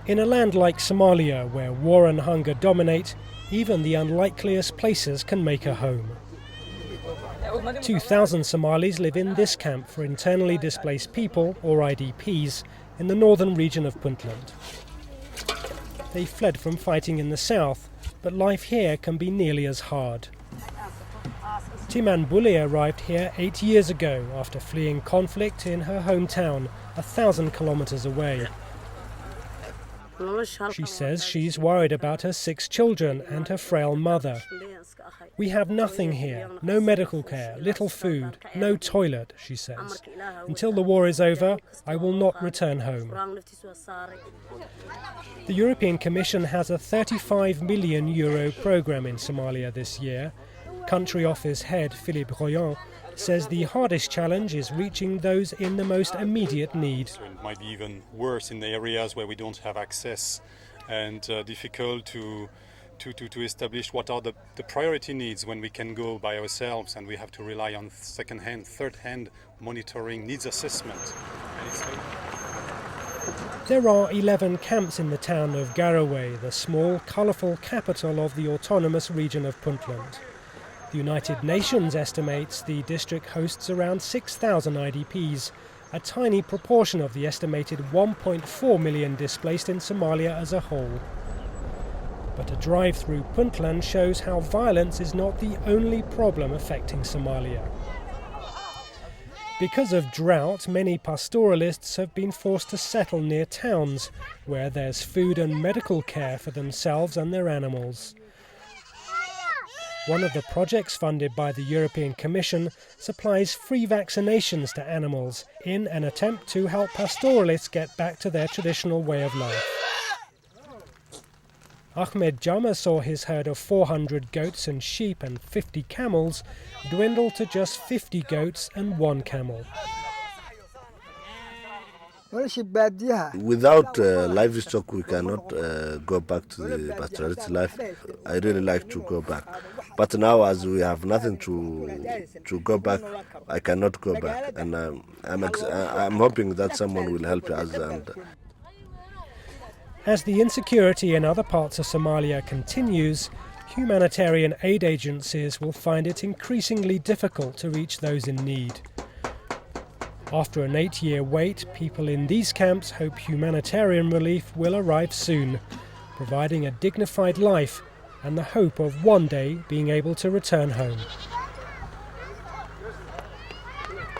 In a land like Somalia, where war and hunger dominate, even the unlikeliest places can make a home. 2,000 Somalis live in this camp for internally displaced people, or IDPs, in the northern region of Puntland. They fled from fighting in the south, but life here can be nearly as hard. Timan Bule arrived here 8 years ago after fleeing conflict in her hometown, 1,000 kilometers away. She says she's worried about her 6 children and her frail mother. We have nothing here, no medical care, little food, no toilet, she says. Until the war is over, I will not return home. The European Commission has a €35 million programme in Somalia this year. Country Office head Philippe Royan says the hardest challenge is reaching those in the most immediate need. So it might be even worse in the areas where we don't have access, and difficult to establish what are the priority needs when we can go by ourselves and we have to rely on second-hand, third-hand monitoring, needs assessment. There are 11 camps in the town of Garowe, the small, colourful capital of the autonomous region of Puntland. The United Nations estimates the district hosts around 6,000 IDPs, a tiny proportion of the estimated 1.4 million displaced in Somalia as a whole. But a drive through Puntland shows how violence is not the only problem affecting Somalia. Because of drought, many pastoralists have been forced to settle near towns, where there's food and medical care for themselves and their animals. One of the projects funded by the European Commission supplies free vaccinations to animals in an attempt to help pastoralists get back to their traditional way of life. Ahmed Jama saw his herd of 400 goats and sheep and 50 camels dwindle to just 50 goats and 1 camel. Without livestock, we cannot go back to the pastoralist life. I really like to go back. But now, as we have nothing to go back, I cannot go back. And I'm hoping that someone will help us. As the insecurity in other parts of Somalia continues, humanitarian aid agencies will find it increasingly difficult to reach those in need. After an 8-year wait, people in these camps hope humanitarian relief will arrive soon, providing a dignified life and the hope of one day being able to return home.